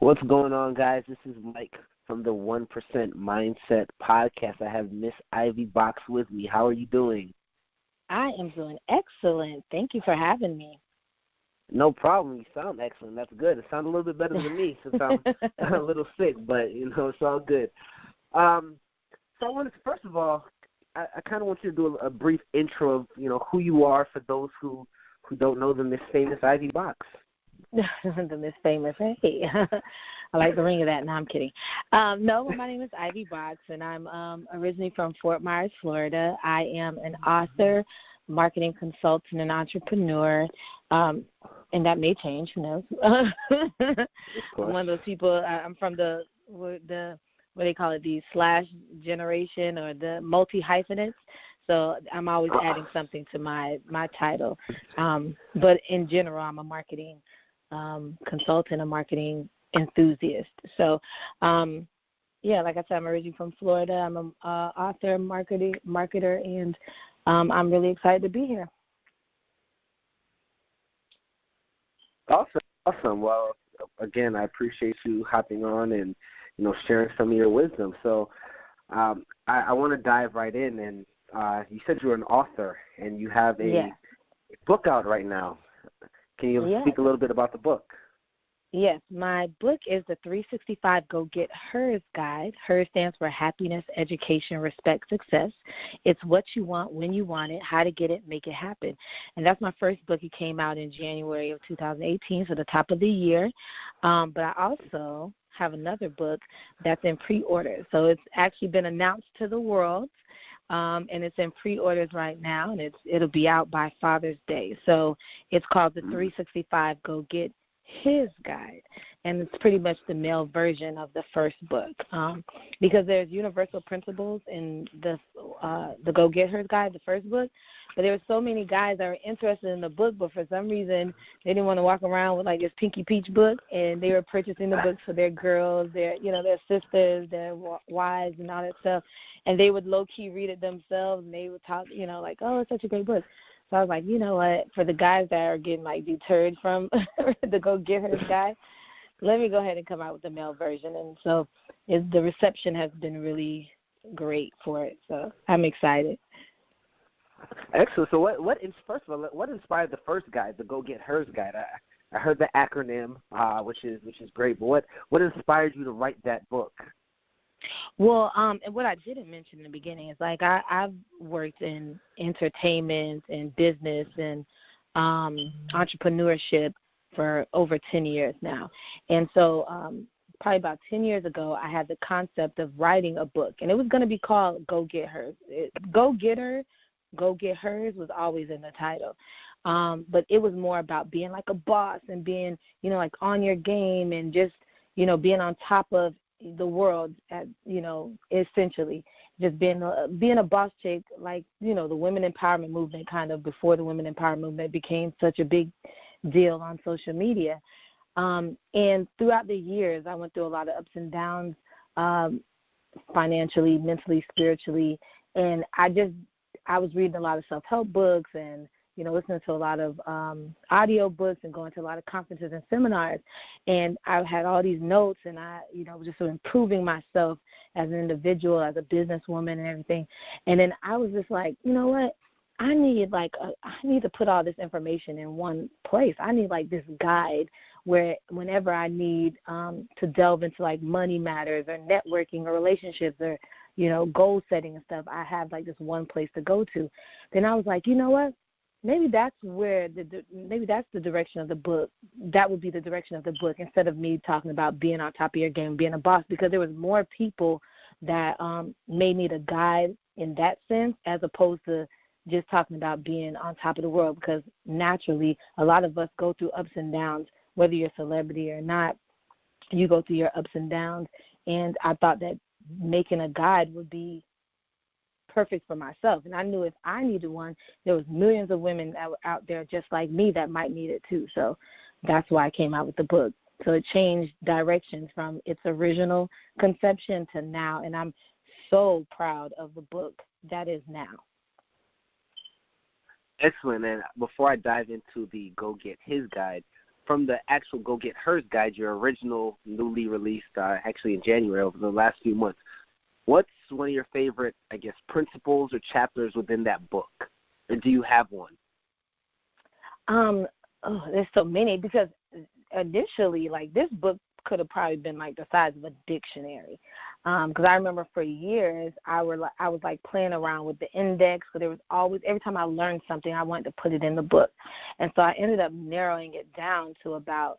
What's going on, guys? This is Mike from the 1% Mindset Podcast. I have Miss Ivy Box with me. How are you doing? I am doing excellent. Thank you for having me. No problem. You sound excellent. That's good. It sounds a little bit better than me since I'm a little sick, but, it's all good. So I wanted to, first of all, I kind of want you to do a brief intro of, who you are for those who don't know the Miss Famous Ivy Box. The Miss Famous. Hey, I like the ring of that. No, I'm kidding. No, my name is Ivy Box, and I'm originally from Fort Myers, Florida. I am an author, marketing consultant, and entrepreneur, and that may change. Who knows? I'm one of those people. I'm from the what they call it, the slash generation or the multi-hyphenates. So I'm always adding something to my title. But in general, I'm a marketing consultant, a marketing enthusiast. So, like I said, I'm originally from Florida. I'm an author, marketer, and I'm really excited to be here. Awesome. Well, again, I appreciate you hopping on and, sharing some of your wisdom. So I want to dive right in. And you said you're an author, and you have a book out right now. Can you speak a little bit about the book? Yes, my book is the 365 Go Get Hers Guide. Hers stands for Happiness, Education, Respect, Success. It's what you want, when you want it, how to get it, make it happen. And that's my first book. It came out in January of 2018, so the top of the year. But I also have another book that's in pre-order. So it's actually been announced to the world. And it's in pre-orders right now, and it'll be out by Father's Day. So it's called the 365 Go Get His Guide, and it's pretty much the male version of the first book, because there's universal principles in the Go Get Hers Guide, the first book, but there were so many guys that were interested in the book, but for some reason they didn't want to walk around with like this Pinky Peach book, and they were purchasing the books for their girls, their sisters, their wives, and all that stuff, and they would low-key read it themselves, and they would talk, like, oh, it's such a great book. So I was like, you know what, for the guys that are getting, deterred from the Go Get Hers Guide, let me go ahead and come out with the male version. And so the reception has been really great for it. So I'm excited. Excellent. So first of all, what inspired the first guide, the Go Get Hers Guide? I heard the acronym, which is great. But what inspired you to write that book? Well, and what I didn't mention in the beginning is I've worked in entertainment and business and entrepreneurship for over 10 years now. And so probably about 10 years ago, I had the concept of writing a book, and it was going to be called Go Get Hers. Go Get Her, Go Get Hers was always in the title. But it was more about being like a boss and being, on your game and just, being on top of the world, essentially just being a boss chick, the women empowerment movement, kind of before the women empowerment movement became such a big deal on social media. And throughout the years, I went through a lot of ups and downs, financially, mentally, spiritually, and I was reading a lot of self-help books and listening to a lot of audio books and going to a lot of conferences and seminars. And I had all these notes, and I, was just improving myself as an individual, as a businesswoman and everything. And then I was just like, you know what? I need to put all this information in one place. I need this guide where whenever I need to delve into money matters or networking or relationships or, goal setting and stuff, I have this one place to go to. Then I was like, you know what? Maybe that's maybe that's the direction of the book. That would be the direction of the book, instead of me talking about being on top of your game, being a boss, because there was more people that may need a guide in that sense, as opposed to just talking about being on top of the world, because naturally a lot of us go through ups and downs, whether you're a celebrity or not. You go through your ups and downs, and I thought that making a guide would be perfect for myself. And I knew if I needed one, there was millions of women that were out there just like me that might need it too. So that's why I came out with the book. So it changed directions from its original conception to now, and I'm so proud of the book that is now. Excellent. And before I dive into the Go Get His Guide, from the actual Go Get Hers guide, your original newly released, actually in January over the last few months, what's one of your favorite, I guess, principles or chapters within that book? Or do you have one? There's so many, because initially, like, this book could have probably been like the size of a dictionary, because I remember for years I was like playing around with the index, because there was always, every time I learned something, I wanted to put it in the book, and so I ended up narrowing it down to about,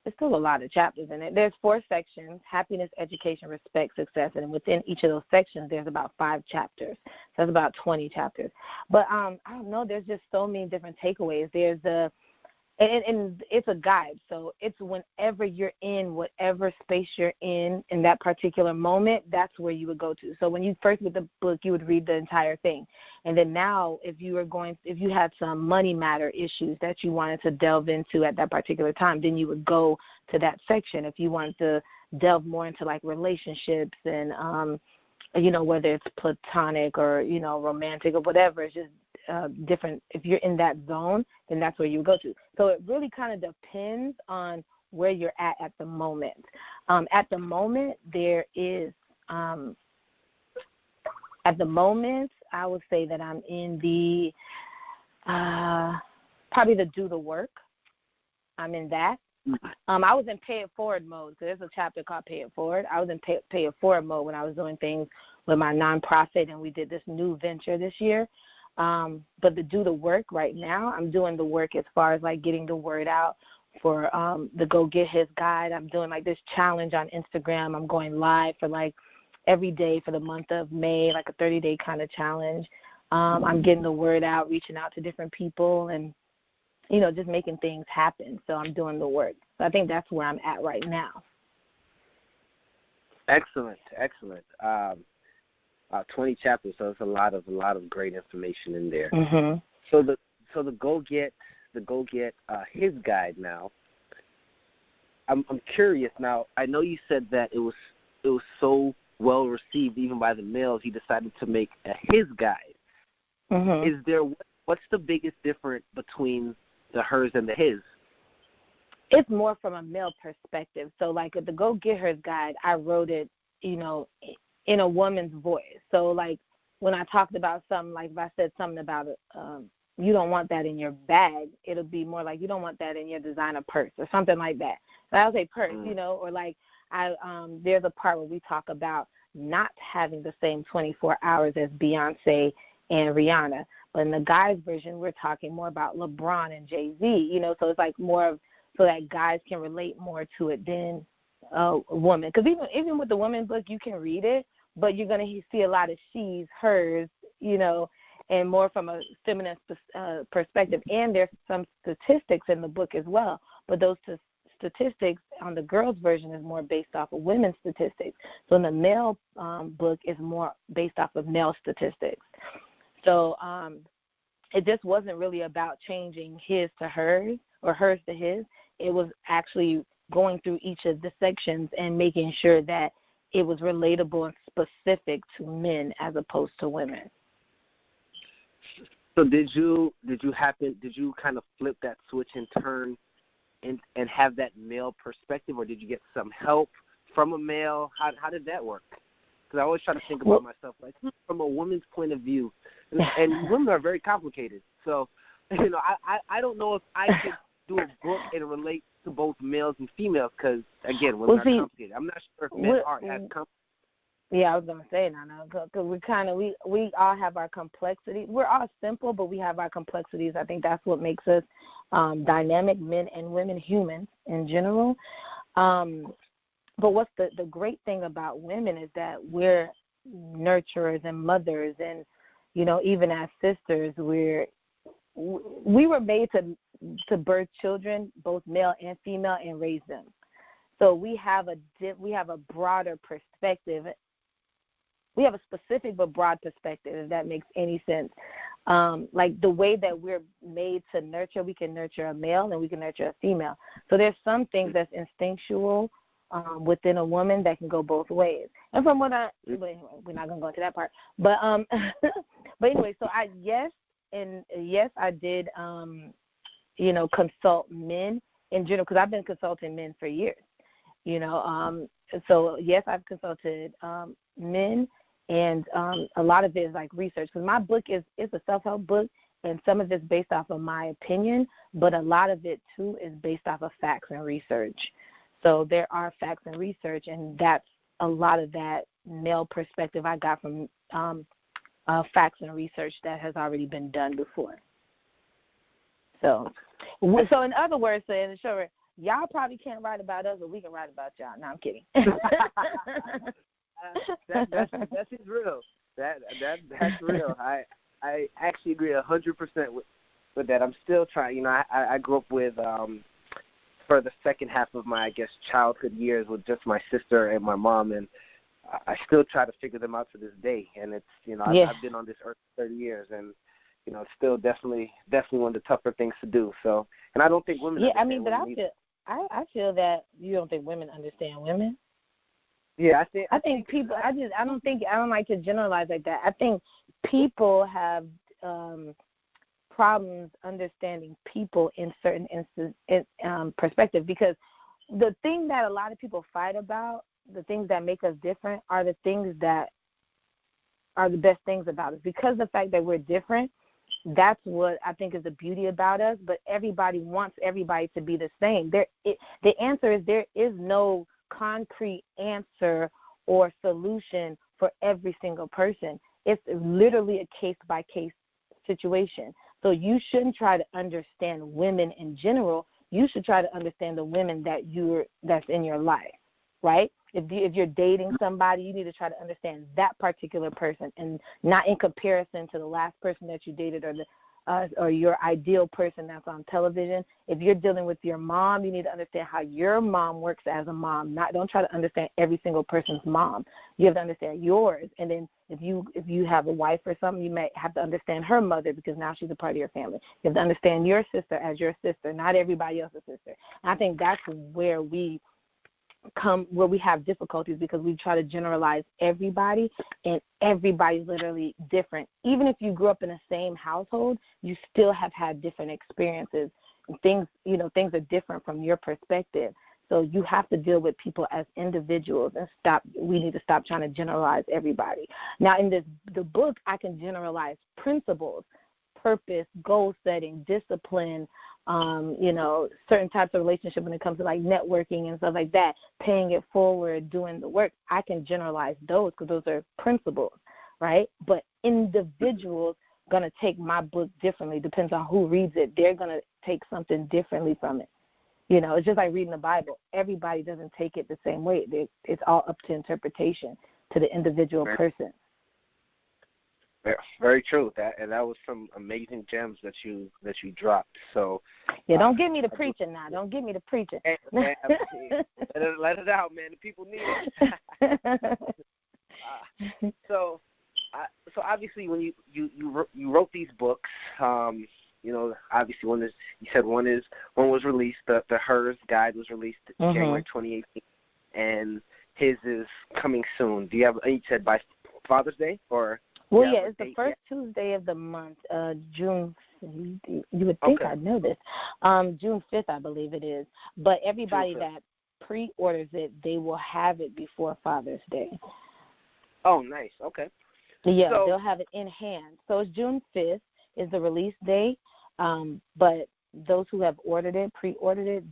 there's still a lot of chapters in it. There's 4 sections: happiness, education, respect, success, and within each of those sections there's about 5 chapters. So that's about 20 chapters. But I don't know, there's just so many different takeaways. There's and it's a guide, so it's whenever you're in whatever space you're in that particular moment, that's where you would go to. So when you first read the book, you would read the entire thing, and then now if you had some money matter issues that you wanted to delve into at that particular time, then you would go to that section. If you wanted to delve more into like relationships and whether it's platonic or romantic or whatever, it's just different. If you're in that zone, then that's where you go to. So it really kind of depends on where you're at the moment. At the moment, there is at the moment, I would say that I'm in the probably the do the work. I'm in that. I was in pay it forward mode, because there's a chapter called Pay It Forward. I was in pay it forward mode when I was doing things with my nonprofit, and we did this new venture this year. But to do the work right now, I'm doing the work as far as like getting the word out for the Go Get His guide. I'm doing like this challenge on Instagram. I'm going live for like every day for the month of May, like a 30-day kind of challenge. I'm getting the word out, reaching out to different people, and just making things happen. So I'm doing the work. So I think that's where I'm at right now. Excellent. 20 chapters, so it's a lot of great information in there. Mm-hmm. So the Go Get His guide now. I'm curious now. I know you said that it was so well received even by the males, he decided to make a His guide. Mm-hmm. What's the biggest difference between the hers and the his? It's more from a male perspective. So like the Go Get Hers guide, I wrote it, in a woman's voice. So like when I talked about something, like if I said something about it, you don't want that in your bag, it'll be more like you don't want that in your designer purse or something like that. So I would say purse, or like there's a part where we talk about not having the same 24 hours as Beyonce and Rihanna. But in the guys' version, we're talking more about LeBron and Jay-Z, so it's like more of, so that guys can relate more to it than a woman. Because even with the woman book, you can read it, but you're going to see a lot of she's, hers, and more from a feminist perspective. And there's some statistics in the book as well, but those statistics on the girls' version is more based off of women's statistics. So in the male book is more based off of male statistics. So it just wasn't really about changing his to hers or hers to his. It was actually going through each of the sections and making sure that it was relatable and specific to men as opposed to women. So did you kind of flip that switch and turn and have that male perspective, or did you get some help from a male? How did that work? Because I always try to think about myself like from a woman's point of view, and women are very complicated. So, I don't know if I could do a book and relate to both males and females, because again, women are complicated. I'm not sure if men are as complicated. Yeah, I was gonna say because we all have our complexities. We're all simple, but we have our complexities. I think that's what makes us dynamic, men and women, humans in general. But what's the great thing about women is that we're nurturers and mothers, and even as sisters, we were made to birth children, both male and female, and raise them. So we have a broader perspective. We have a specific but broad perspective, if that makes any sense. Like the way that we're made to nurture, we can nurture a male and we can nurture a female. So there's some things that's instinctual within a woman that can go both ways. And from what but anyway, we're not gonna go into that part. But but anyway, so I did consult men in general, because I've been consulting men for years, you know. So, yes, I've consulted men, and a lot of it is like research, because my book is a self-help book, and some of it's based off of my opinion, but a lot of it, too, is based off of facts and research. So there are facts and research, and that's a lot of that male perspective I got from facts and research that has already been done before. So in other words, saying, sure, y'all probably can't write about us, but we can write about y'all. No, I'm kidding. That is real. That's real. I actually agree 100% with that. I'm still trying. You know, I grew up with for the second half of my, I guess, childhood years with just my sister and my mom, and I still try to figure them out to this day. And it's, you know, I've been on this earth for 30 years, and you know, it's still definitely one of the tougher things to do. So, and I don't think women. Yeah, I mean, but I feel that you don't think women understand women. Yeah, I think people. I don't like to generalize like that. I think people have problems understanding people in certain perspective, because the thing that a lot of people fight about, the things that make us different, are the things that are the best things about us. Because of the fact that we're different, that's what I think is the beauty about us. But everybody wants everybody to be the same. The answer is there is no concrete answer or solution for every single person. It's literally a case-by-case situation. So you shouldn't try to understand women in general. You should try to understand the women that's in your life, right? If you're dating somebody, you need to try to understand that particular person, and not in comparison to the last person that you dated or your ideal person that's on television. If you're dealing with your mom, you need to understand how your mom works as a mom. Don't try to understand every single person's mom. You have to understand yours. And then if you have a wife or something, you may have to understand her mother, because now she's a part of your family. You have to understand your sister as your sister, not everybody else's sister. And I think that's where we have difficulties, because we try to generalize everybody, and everybody's literally different. Even if you grew up in the same household, you still have had different experiences, and things are different from your perspective. So you have to deal with people as individuals, and we need to stop trying to generalize everybody. Now, in the book, I can generalize principles, purpose, goal setting, discipline, certain types of relationship when it comes to like networking and stuff like that, paying it forward, doing the work. I can generalize those because those are principles, right? But individuals going to take my book differently. Depends on who reads it. They're going to take something differently from it. You know, it's just like reading the Bible. Everybody doesn't take it the same way. It's all up to interpretation to the individual person. Very true. That was some amazing gems that you dropped. So yeah, don't get me to preaching now. Don't get me to preaching. Let it out, man. The people need it. So obviously, when you wrote these books, obviously one was released. The Hers Guide was released January 2018, and his is coming soon. Do you have? You said by Father's Day, or? Well, yeah, it's the first Tuesday of the month, June. You would think I'd know this. June 5th, I believe it is. But everybody that pre-orders it, they will have it before Father's Day. Oh, nice. Okay. Yeah, they'll have it in hand. So it's June 5th is the release date. But those who have pre-ordered it,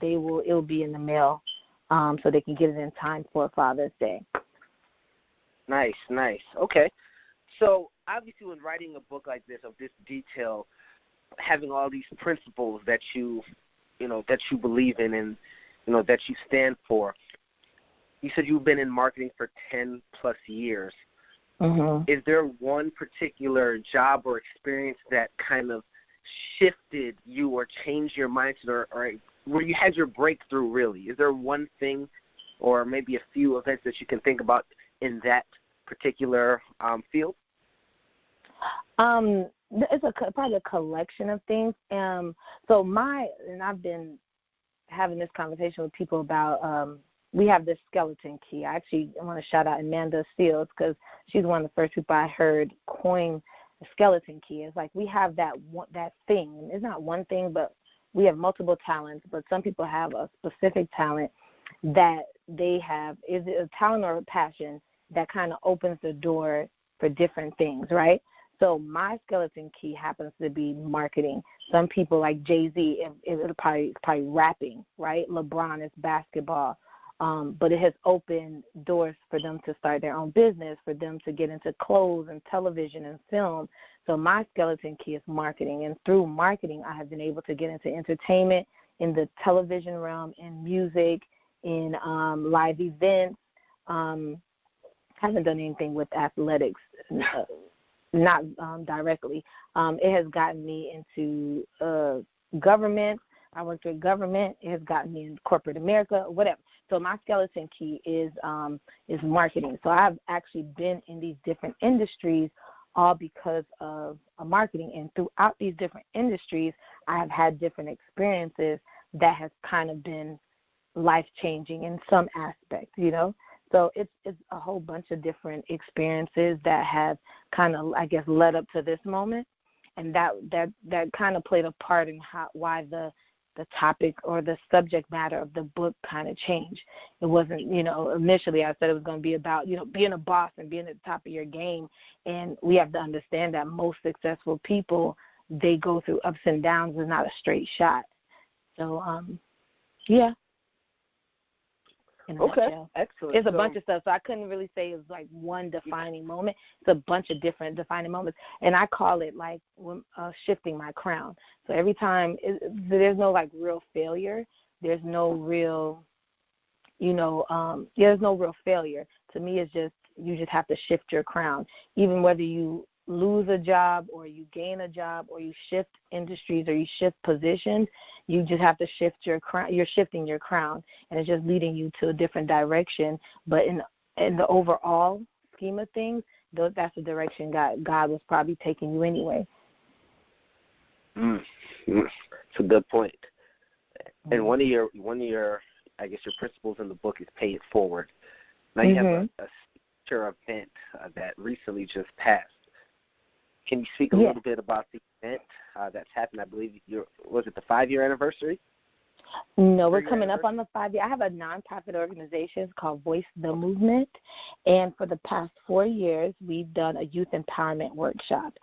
it will be in the mail, so they can get it in time for Father's Day. Nice. Okay. So obviously, when writing a book like this, of this detail, having all these principles that you believe in, and that you stand for. You said you've been in marketing for 10+ years. Mm-hmm. Is there one particular job or experience that kind of shifted you or changed your mindset, or where you had your breakthrough? Really, is there one thing, or maybe a few events that you can think about in that particular field? It's probably a collection of things. And I've been having this conversation with people about, we have this skeleton key. I actually want to shout out Amanda Seals, because she's one of the first people I heard coin the skeleton key. It's like we have that thing. It's not one thing, but we have multiple talents, but some people have a specific talent that they have. Is it a talent or a passion that kind of opens the door for different things, right? So my skeleton key happens to be marketing. Some people like Jay-Z, it'll probably rapping, right? LeBron is basketball. But it has opened doors for them to start their own business, for them to get into clothes and television and film. So my skeleton key is marketing. And through marketing, I have been able to get into entertainment, in the television realm, in music, in live events. Haven't done anything with athletics, not directly. It has gotten me into government. I worked with government. It has gotten me in corporate America, whatever. So my skeleton key is marketing. So I've actually been in these different industries all because of marketing. And throughout these different industries, I have had different experiences that have kind of been life-changing in some aspect, you know. So it's a whole bunch of different experiences that have kind of, I guess, led up to this moment. And that kind of played a part in why the topic or the subject matter of the book kind of changed. It wasn't, you know, initially I said it was going to be about, you know, being a boss and being at the top of your game. And we have to understand that most successful people, they go through ups and downs. It's not a straight shot. So, yeah. Okay, nutshell. Excellent. It's a bunch of stuff, so I couldn't really say it was like one defining moment. It's a bunch of different defining moments, and I call it like shifting my crown. So every time, there's no like real failure. There's no real, there's no real failure. To me, it's just you just have to shift your crown, even whether you lose a job or you gain a job or you shift industries or you shift positions. You just have to shift your crown. You're shifting your crown, and it's just leading you to a different direction. But in the overall scheme of things, that's the direction God was probably taking you anyway. It's a good point. And one of your I guess your principles in the book is pay it forward. Now you have a signature event that recently just passed. Can you speak a little bit about the event that's happened? I believe was it the 5-year anniversary? No, we're coming up on the 5-year. I have a nonprofit organization. It's called Voice the Movement. And for the past 4 years, we've done a youth empowerment workshop.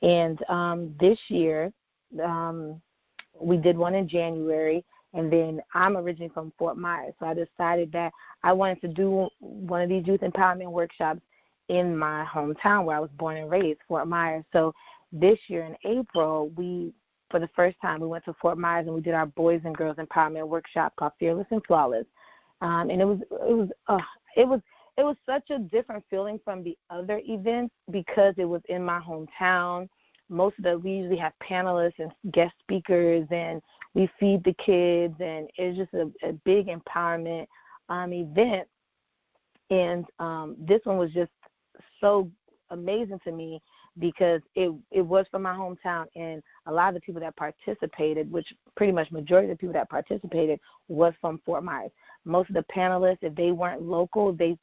And this year, we did one in January. And then I'm originally from Fort Myers. So I decided that I wanted to do one of these youth empowerment workshops in my hometown where I was born and raised, Fort Myers. So this year in April, for the first time, we went to Fort Myers and we did our Boys and Girls Empowerment Workshop called Fearless and Flawless. And it was such a different feeling from the other events because it was in my hometown. We usually have panelists and guest speakers, and we feed the kids, and it's just a big empowerment event. And this one was just so amazing to me because it was from my hometown, and a lot of the people that participated, which pretty much majority of the people that participated, was from Fort Myers. Most of the panelists, if they weren't local, they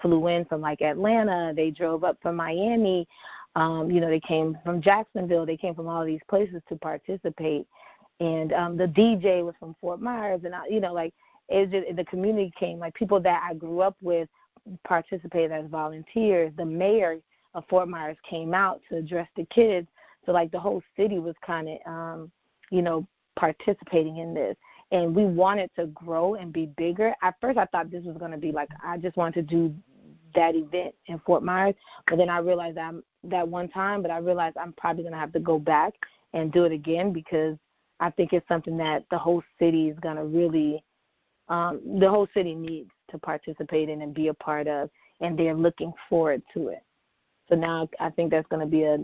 flew in from like Atlanta, they drove up from Miami, they came from Jacksonville, they came from all these places to participate. And the DJ was from Fort Myers, and the community came, like people that I grew up with participated as volunteers. The mayor of Fort Myers came out to address the kids. So like the whole city was kind of, participating in this. And we wanted to grow and be bigger. At first I thought this was going to be like, I just wanted to do that event in Fort Myers. But then I realized I'm probably going to have to go back and do it again because I think it's something that the whole city is going to really, the whole city needs to participate in and be a part of, and they're looking forward to it. So now I think that's going to be a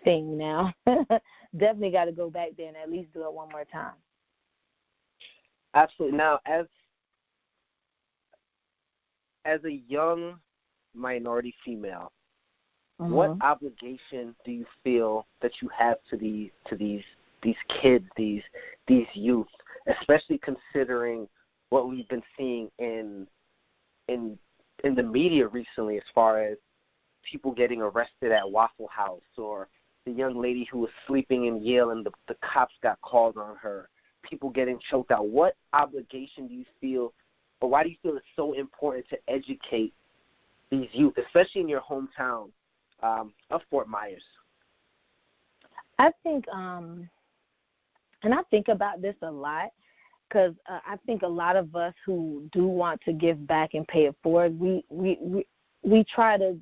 thing now. Definitely got to go back there and at least do it one more time. Absolutely. Now, as a young minority female, what obligation do you feel that you have to these kids, these youth, especially considering what we've been seeing in the media recently, as far as people getting arrested at Waffle House, or the young lady who was sleeping in Yale and the cops got called on her, people getting choked out, what obligation do you feel, or why do you feel it's so important to educate these youth, especially in your hometown of Fort Myers? I think, and I think about this a lot, because I think a lot of us who do want to give back and pay it forward, we try to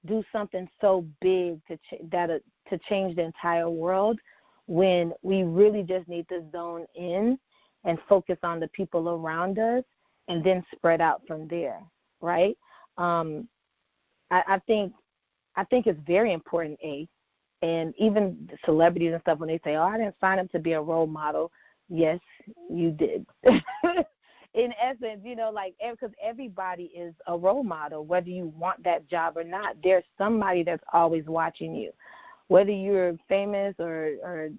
do something so big to change the entire world, when we really just need to zone in and focus on the people around us and then spread out from there, right? I think it's very important, and even the celebrities and stuff, when they say, oh, I didn't sign up to be a role model. Yes, you did. In essence, because everybody is a role model, whether you want that job or not. There's somebody that's always watching you. Whether you're famous or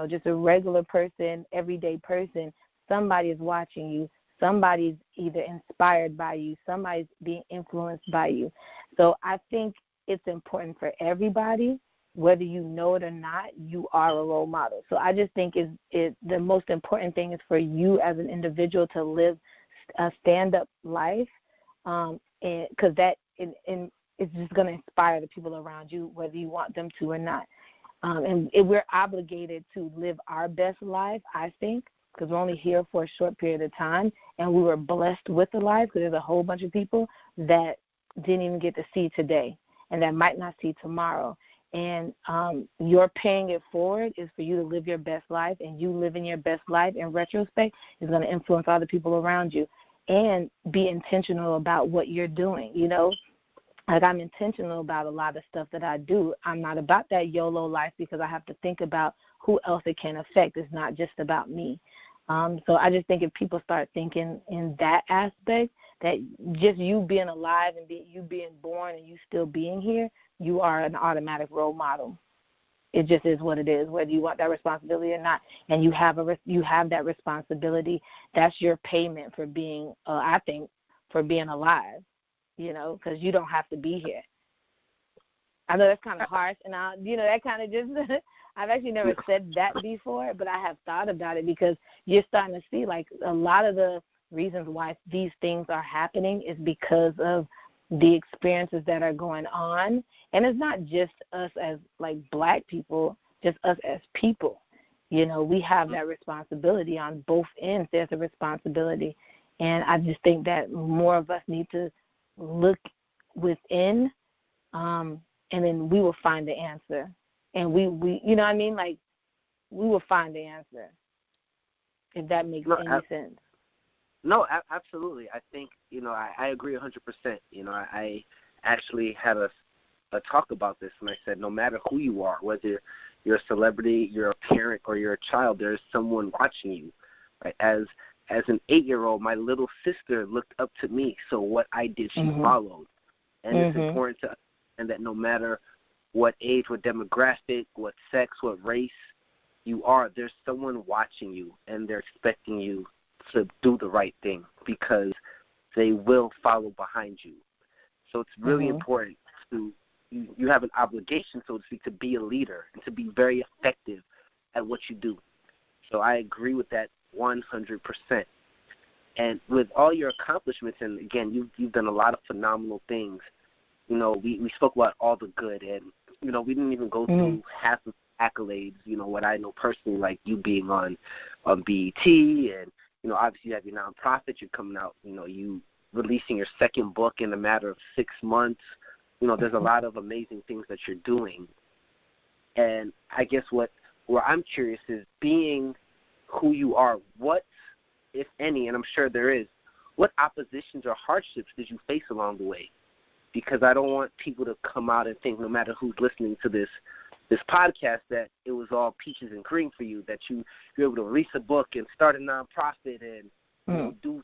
just a regular person, everyday person, somebody is watching you. Somebody's either inspired by you. Somebody's being influenced by you. So I think it's important for everybody, whether you know it or not, you are a role model. So I just think the most important thing is for you as an individual to live a stand-up life, because that it's just going to inspire the people around you, whether you want them to or not. And we're obligated to live our best life, I think, because we're only here for a short period of time, and we were blessed with the life, because there's a whole bunch of people that didn't even get to see today and that might not see tomorrow. And your paying it forward is for you to live your best life, and you living your best life in retrospect is going to influence other people around you. And be intentional about what you're doing, Like, I'm intentional about a lot of stuff that I do. I'm not about that YOLO life, because I have to think about who else it can affect. It's not just about me. So I just think if people start thinking in that aspect, that just you being alive and you being born and you still being here, you are an automatic role model. It just is what it is, whether you want that responsibility or not. And you have that responsibility. That's your payment for being, I think, for being alive, because you don't have to be here. I know that's kind of harsh, and that kind of just I've actually never said that before, but I have thought about it, because you're starting to see, like, a lot of the reasons why these things are happening is because of the experiences that are going on. And it's not just us as, like, black people, just us as people. We have that responsibility on both ends. There's a responsibility. And I just think that more of us need to look within, and then we will find the answer. And we you know what I mean? Like, we will find the answer, if that makes any sense. No, absolutely. I think, I agree 100%. I actually had a talk about this, and I said, no matter who you are, whether you're a celebrity, you're a parent, or you're a child, there's someone watching you. Right? As an 8-year-old, my little sister looked up to me, so what I did, she followed. And it's important to understand that no matter what age, what demographic, what sex, what race you are, there's someone watching you, and they're expecting you to do the right thing, because they will follow behind you. So it's really important you have an obligation, so to speak, to be a leader and to be very effective at what you do. So I agree with that 100%. And with all your accomplishments, and again, you've done a lot of phenomenal things. We spoke about all the good, and we didn't even go through half of the accolades. What I know personally, like you being on BET, and obviously you have your nonprofit. You're coming out. You releasing your second book in a matter of 6 months. There's a lot of amazing things that you're doing. And I guess where I'm curious is, being who you are, what, if any, and I'm sure there is, what oppositions or hardships did you face along the way? Because I don't want people to come out and think, no matter who's listening to this podcast, that it was all peaches and cream for you, that you're able to release a book and start a nonprofit and do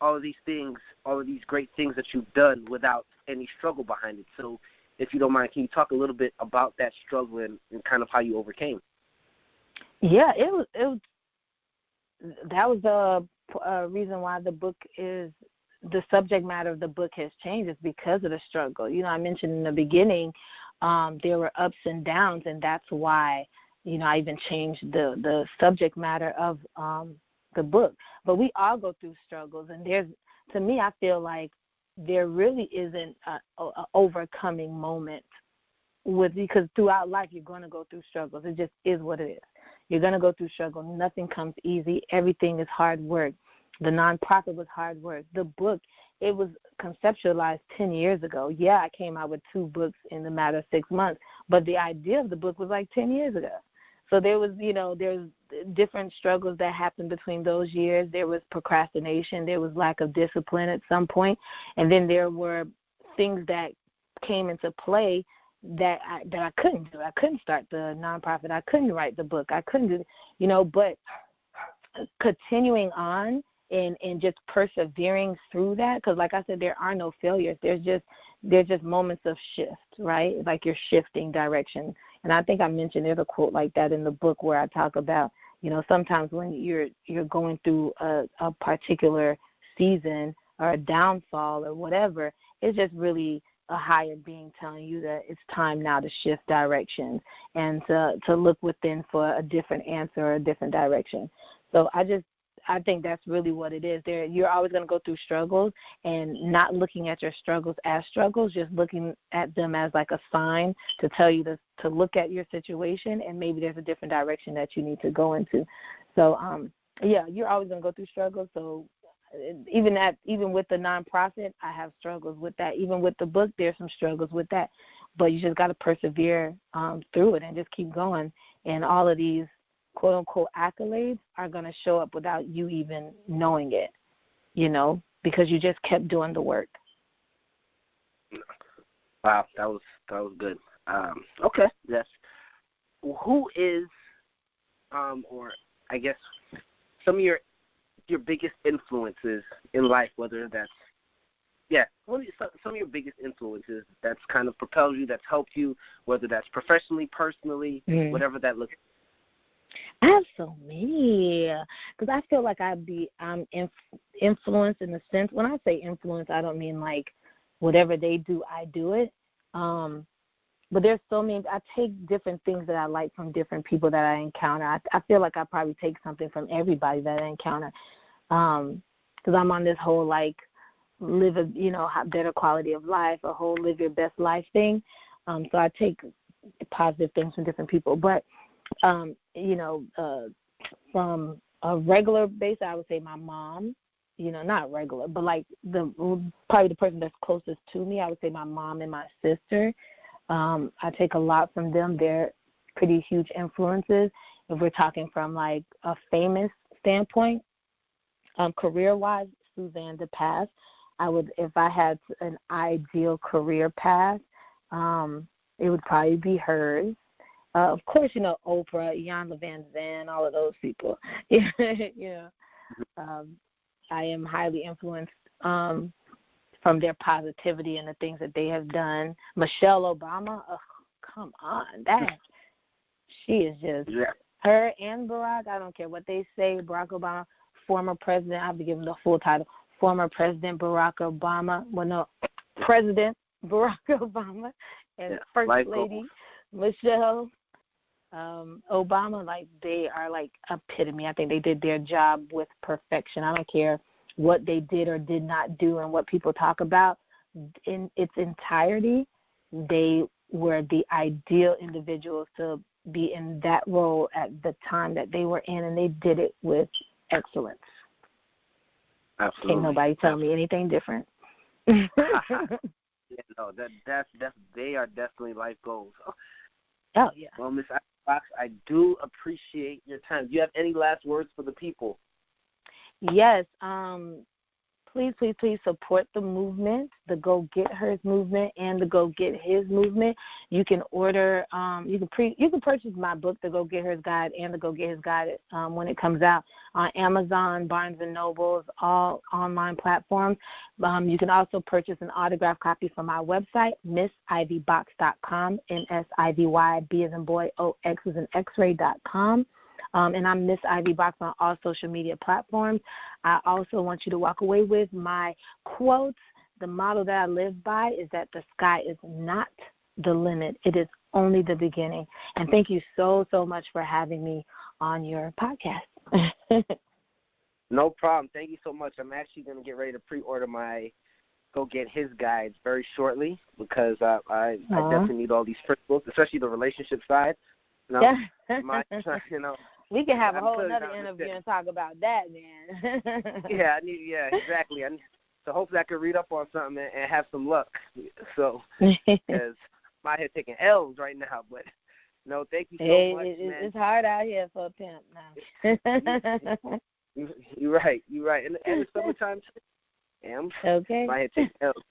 all of these things, all of these great things that you've done without any struggle behind it. So if you don't mind, can you talk a little bit about that struggle and kind of how you overcame? Yeah, it was that was the reason why the book is, the subject matter of the book has changed, is because of the struggle. I mentioned in the beginning, there were ups and downs, and that's why I even changed the subject matter of the book. But we all go through struggles, and to me, I feel like there really isn't a overcoming moment because throughout life you're going to go through struggles. It just is what it is. You're going to go through struggle. Nothing comes easy. Everything is hard work. The nonprofit was hard work. The book, it was conceptualized 10 years ago. Yeah, I came out with 2 books in the matter of 6 months, but the idea of the book was like 10 years ago. So there was, there's different struggles that happened between those years. There was procrastination. There was lack of discipline at some point. And then there were things that came into play that I couldn't do. I couldn't start the nonprofit. I couldn't write the book. I couldn't do, but continuing on and just persevering through that, because like I said, there are no failures. There's just moments of shift, right? Like you're shifting direction. And I think I mentioned there's a quote like that in the book where I talk about, sometimes when you're going through a particular season or a downfall or whatever, it's just really a higher being telling you that it's time now to shift directions and to look within for a different answer or a different direction. So I think that's really what it is. You're always going to go through struggles, and not looking at your struggles as struggles, just looking at them as like a sign to tell you to look at your situation, and maybe there's a different direction that you need to go into. So, you're always going to go through struggles. So even with the nonprofit, I have struggles with that. Even with the book, there's some struggles with that. But you just got to persevere through it and just keep going. And all of these quote-unquote accolades are going to show up without you even knowing it, because you just kept doing the work. Wow, that was good. Okay, yes. Who is, or I guess some of your biggest influences in life, whether that's, some of your biggest influences that's kind of propelled you, that's helped you, whether that's professionally, personally, whatever that looks like. I have so many, because I feel like I'm influenced in the sense, when I say influence, I don't mean like whatever they do, I do it. But there's so many, I take different things that I like from different people that I encounter. I feel like I probably take something from everybody that I encounter, because I'm on this whole like live a, better quality of life, a whole live your best life thing. So I take positive things from different people. But from a regular basis, I would say my mom, not regular, but like probably the person that's closest to me, I would say my mom and my sister. I take a lot from them. They're pretty huge influences. If we're talking from like a famous standpoint, career-wise, Suzanne DePass. If I had an ideal career path, it would probably be hers. Of course, Oprah, Iyanla Vanzant, all of those people. I am highly influenced from their positivity and the things that they have done. Michelle Obama, come on, she is just her and Barack. I don't care what they say. Barack Obama, former president. I'll be giving the full title: former President Barack Obama. Well, no, President Barack Obama and First Lady Michelle Obama. Like, they are like epitome. I think they did their job with perfection. I don't care what they did or did not do and what people talk about. In its entirety, they were the ideal individuals to be in that role at the time that they were in, and they did it with excellence. Absolutely. Can't nobody tell me anything different. They are definitely life goals. Oh, yeah. Well, Ms. Fox, I do appreciate your time. Do you have any last words for the people? Yes. Please support the movement, the Go Get Hers movement and the Go Get His movement. You can order, you can purchase my book, The Go Get Hers Guide and The Go Get His Guide, when it comes out on Amazon, Barnes & Noble, all online platforms. You can also purchase an autographed copy from my website, missivybox.com, MSIVY, B as in boy, O, X as in X-ray.com. And I'm Miss Ivy Box on all social media platforms. I also want you to walk away with my quotes. The motto that I live by is that the sky is not the limit. It is only the beginning. And thank you so, so much for having me on your podcast. No problem. Thank you so much. I'm actually going to get ready to pre-order my Go Get His guides very shortly because I definitely need all these principles, especially the relationship side. Yeah. You know, we can have a whole other interview and talk about that, man. Yeah, exactly. So hopefully I can read up on something and have some luck. So, because my head taking L's right now, but no, thank you so much, man. It's hard out here for a pimp now. You're right. And the summertime too. Okay. My head taking L's.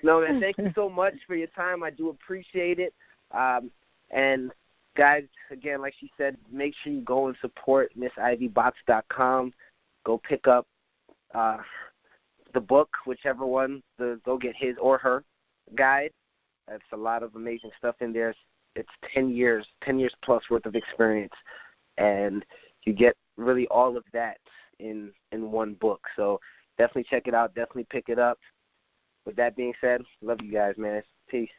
No, man, thank you so much for your time. I do appreciate it. And guys, again, like she said, make sure you go and support MissIvyBox.com. Go pick up the book, whichever one, the Go Get His or Her guide. That's a lot of amazing stuff in there. It's 10 years plus worth of experience, and you get really all of that in one book. So definitely check it out. Definitely pick it up. With that being said, love you guys, man. Peace.